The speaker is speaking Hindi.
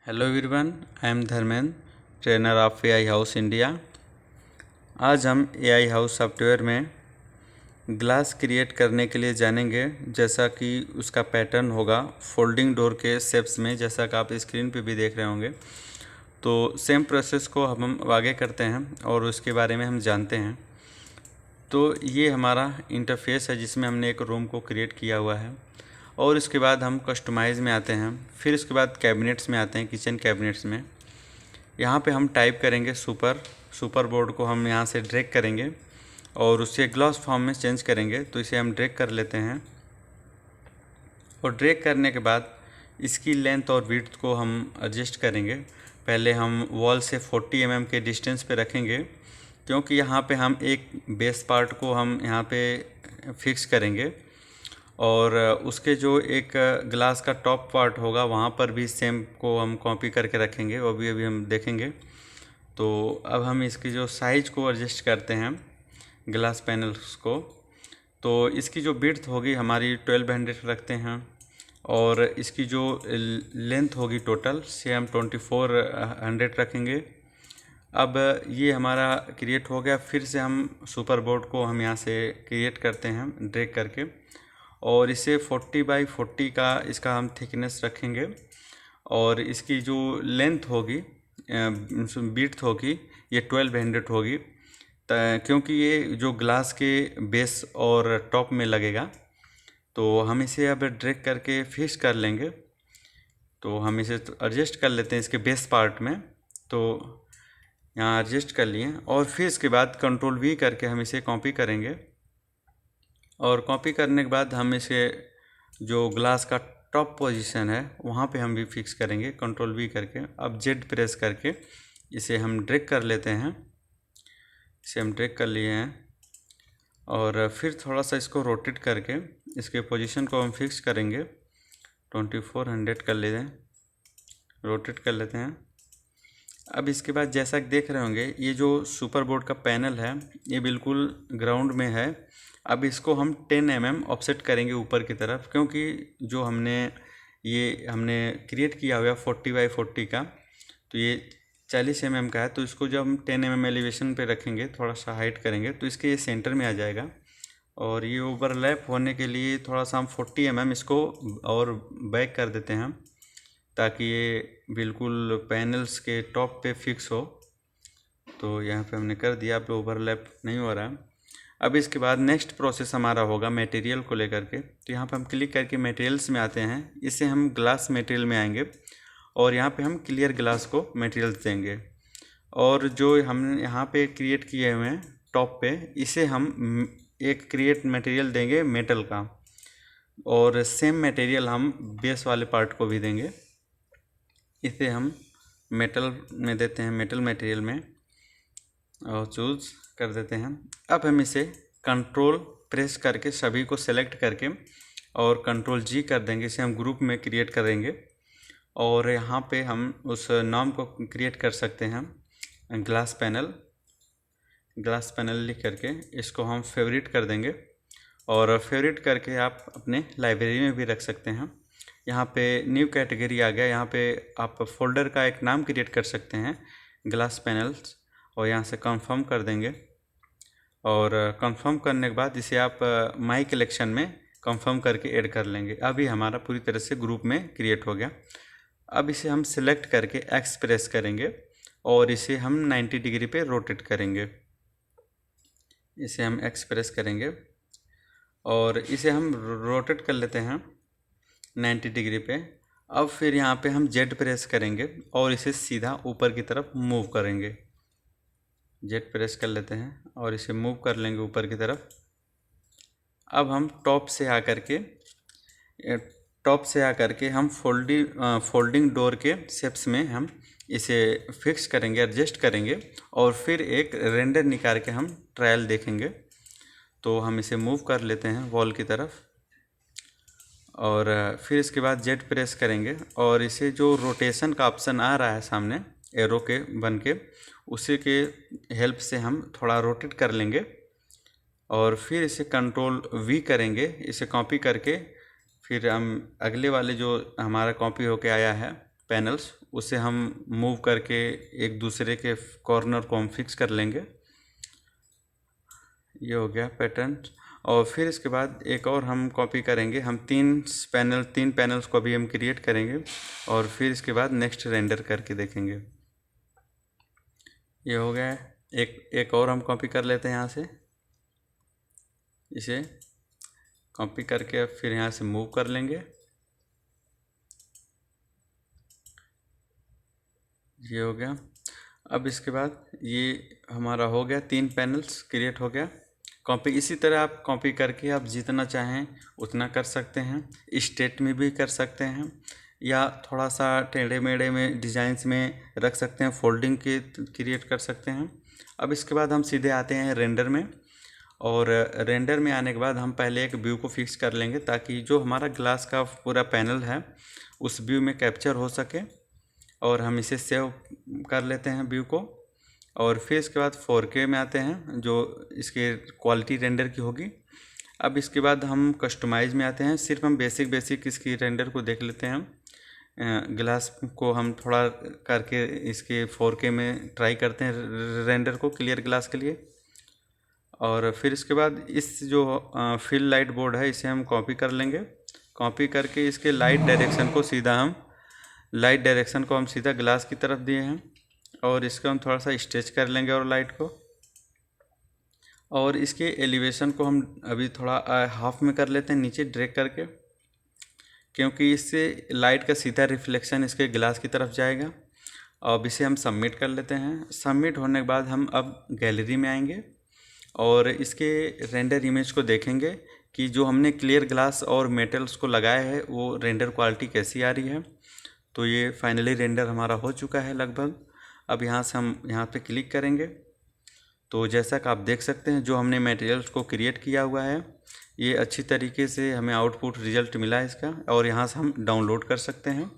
Hello everyone, I am Dharmendra, trainer of AI house India. आज हम एआई हाउस सॉफ्टवेयर में ग्लास क्रिएट करने के लिए जानेंगे। जैसा कि उसका पैटर्न होगा फोल्डिंग डोर के शेप्स में, जैसा कि आप स्क्रीन पे भी देख रहे होंगे। तो सेम प्रोसेस को हम आगे करते हैं और उसके बारे में हम जानते हैं। तो ये हमारा इंटरफेस है जिसमें हमने एक रूम को क्रिएट किया हुआ है और इसके बाद हम कस्टमाइज़ में आते हैं। फिर उसके बाद कैबिनेट्स में आते हैं, किचन कैबिनेट्स में। यहाँ पे हम टाइप करेंगे सुपर बोर्ड को हम यहाँ से ड्रैग करेंगे और उसे ग्लॉस फॉर्म में चेंज करेंगे। तो इसे हम ड्रैग कर लेते हैं और ड्रैग करने के बाद इसकी लेंथ और विड्थ को हम एडजस्ट करेंगे। पहले हम वॉल से 40 mm के डिस्टेंस पे रखेंगे, क्योंकि यहाँ पे हम एक बेस पार्ट को हम यहाँ पे फिक्स करेंगे और उसके जो एक ग्लास का टॉप पार्ट होगा वहाँ पर भी सेम को हम कॉपी करके रखेंगे, वो भी अभी हम देखेंगे। तो अब हम इसकी जो साइज़ को एडजस्ट करते हैं ग्लास पैनल्स को। तो इसकी जो विड्थ होगी हमारी 1200 रखते हैं और इसकी जो लेंथ होगी टोटल से हम 2400 रखेंगे। अब ये हमारा क्रिएट हो गया। फिर से हम सुपर बोर्ड को हम यहाँ से क्रिएट करते हैं ड्रैग करके और इसे 40x40 का इसका हम थिकनेस रखेंगे और इसकी जो लेंथ होगी विड्थ होगी ये 1200 होगी, क्योंकि ये जो ग्लास के बेस और टॉप में लगेगा। तो हम इसे अब ड्रैग करके फिक्स कर लेंगे। तो हम इसे एडजस्ट कर लेते हैं इसके बेस पार्ट में। तो यहाँ एडजस्ट कर लिए और फिर इसके बाद Ctrl+V करके हम इसे कॉपी करेंगे और कॉपी करने के बाद हम इसे जो ग्लास का टॉप पोजीशन है वहाँ पे हम भी फिक्स करेंगे Ctrl+V करके। अब Z प्रेस करके इसे हम ड्रैग कर लेते हैं। इसे हम ड्रैग कर लिए हैं और फिर थोड़ा सा इसको रोटेट करके इसके पोजीशन को हम फिक्स करेंगे। 2400 कर लेते हैं, रोटेट कर लेते हैं। अब इसके बाद जैसा कि देख रहे होंगे ये जो सुपर बोर्ड का पैनल है ये बिल्कुल ग्राउंड में है। अब इसको हम 10 mm ऑफसेट करेंगे ऊपर की तरफ, क्योंकि जो हमने क्रिएट किया हुआ 40x40 का, तो ये 40 mm का है। तो इसको जब हम 10 mm एलिवेशन पे रखेंगे, थोड़ा सा हाइट करेंगे, तो इसके ये सेंटर में आ जाएगा। और ये ओवरलैप होने के लिए थोड़ा सा हम 40 mm इसको और बैक कर देते हैं, ताकि ये बिल्कुल पैनल्स के टॉप पे फिक्स हो। तो यहाँ पे हमने कर दिया, अब ओवरलैप नहीं हो रहा। अब इसके बाद नेक्स्ट प्रोसेस हमारा होगा मटेरियल को लेकर के। तो यहाँ पे हम क्लिक करके मटेरियल्स में आते हैं। इससे हम ग्लास मटेरियल में आएंगे और यहाँ पे हम क्लियर ग्लास को मटेरियल्स देंगे और जो हम यहाँ पे क्रिएट किए हुए हैं टॉप पे, इसे हम एक क्रिएट मटेरियल देंगे मेटल का और सेम मटेरियल हम बेस वाले पार्ट को भी देंगे। इसे हम मेटल में देते हैं, मेटल मटेरियल में और चूज़ कर देते हैं। अब हम इसे कंट्रोल प्रेस करके सभी को सेलेक्ट करके और Ctrl+G कर देंगे। इसे हम ग्रुप में क्रिएट करेंगे और यहाँ पे हम उस नाम को क्रिएट कर सकते हैं ग्लास पैनल लिख करके इसको हम फेवरेट कर देंगे और फेवरेट करके आप अपने लाइब्रेरी में भी रख सकते हैं। यहाँ पे न्यू कैटेगरी आ गया। यहाँ पे आप फोल्डर का एक नाम क्रिएट कर सकते हैं ग्लास पैनल्स और यहाँ से कंफर्म कर देंगे और कंफर्म करने के बाद इसे आप माई कलेक्शन में कंफर्म करके ऐड कर लेंगे। अभी हमारा पूरी तरह से ग्रुप में क्रिएट हो गया। अब इसे हम सिलेक्ट करके एक्स प्रेस करेंगे और इसे हम 90 डिग्री पे रोटेट करेंगे। इसे हम एक्स प्रेस करेंगे और इसे हम रोटेट कर लेते हैं 90 डिग्री पे। अब फिर यहाँ पे हम जेड प्रेस करेंगे और इसे सीधा ऊपर की तरफ मूव करेंगे। जेड प्रेस कर लेते हैं और इसे मूव कर लेंगे ऊपर की तरफ। अब हम टॉप से आकर के हम फोल्डिंग डोर के शेप्स में हम इसे फिक्स करेंगे, एडजस्ट करेंगे और फिर एक रेंडर निकाल के हम ट्रायल देखेंगे। तो हम इसे मूव कर लेते हैं वॉल की तरफ और फिर इसके बाद जेड प्रेस करेंगे और इसे जो रोटेशन का ऑप्शन आ रहा है सामने एरो के बन के, उसी के हेल्प से हम थोड़ा रोटेट कर लेंगे और फिर इसे Ctrl+V करेंगे। इसे कॉपी करके फिर हम अगले वाले जो हमारा कॉपी होके आया है पैनल्स, उसे हम मूव करके एक दूसरे के कॉर्नर को हम फिक्स कर लेंगे। ये हो गया पैटर्न। और फिर इसके बाद एक और हम कॉपी करेंगे, हम तीन पैनल्स को भी हम क्रिएट करेंगे और फिर इसके बाद नेक्स्ट रेंडर करके देखेंगे। ये हो गया। एक और हम कॉपी कर लेते हैं यहाँ से, इसे कॉपी करके फिर यहाँ से मूव कर लेंगे। ये हो गया। अब इसके बाद ये हमारा हो गया, 3 पैनल्स क्रिएट हो गया। कॉपी इसी तरह आप कॉपी करके आप जितना चाहें उतना कर सकते हैं, स्टेट में भी कर सकते हैं या थोड़ा सा टेढ़े मेढ़े में डिज़ाइंस में रख सकते हैं, फोल्डिंग के क्रिएट कर सकते हैं। अब इसके बाद हम सीधे आते हैं रेंडर में, और रेंडर में आने के बाद हम पहले एक व्यू को फिक्स कर लेंगे ताकि जो हमारा ग्लास का पूरा पैनल है उस व्यू में कैप्चर हो सके। और हम इसे सेव कर लेते हैं व्यू को, और फिर इसके बाद 4K में आते हैं जो इसके क्वालिटी रेंडर की होगी। अब इसके बाद हम कस्टमाइज में आते हैं, सिर्फ हम बेसिक इसकी रेंडर को देख लेते हैं। ग्लास को हम थोड़ा करके इसके 4K में ट्राई करते हैं रेंडर को क्लियर ग्लास के लिए। और फिर इसके बाद इस जो फिल लाइट बोर्ड है इसे हम कॉपी कर लेंगे। कॉपी करके इसके लाइट डायरेक्शन को हम सीधा ग्लास की तरफ दिए हैं, और इसको हम थोड़ा सा स्ट्रेच कर लेंगे और लाइट को, और इसके एलिवेशन को हम अभी थोड़ा हाफ में कर लेते हैं नीचे ड्रैग करके, क्योंकि इससे लाइट का सीधा रिफ्लेक्शन इसके ग्लास की तरफ जाएगा। अब इसे हम सबमिट कर लेते हैं। सबमिट होने के बाद हम अब गैलरी में आएंगे और इसके रेंडर इमेज को देखेंगे कि जो हमने क्लियर ग्लास और मेटल्स को लगाया है वो रेंडर क्वालिटी कैसी आ रही है। तो ये फाइनली रेंडर हमारा हो चुका है लगभग। अब यहाँ से हम यहाँ पे क्लिक करेंगे तो जैसा कि आप देख सकते हैं जो हमने मटेरियल्स को क्रिएट किया हुआ है ये अच्छी तरीके से हमें आउटपुट रिजल्ट मिला है इसका, और यहाँ से हम डाउनलोड कर सकते हैं।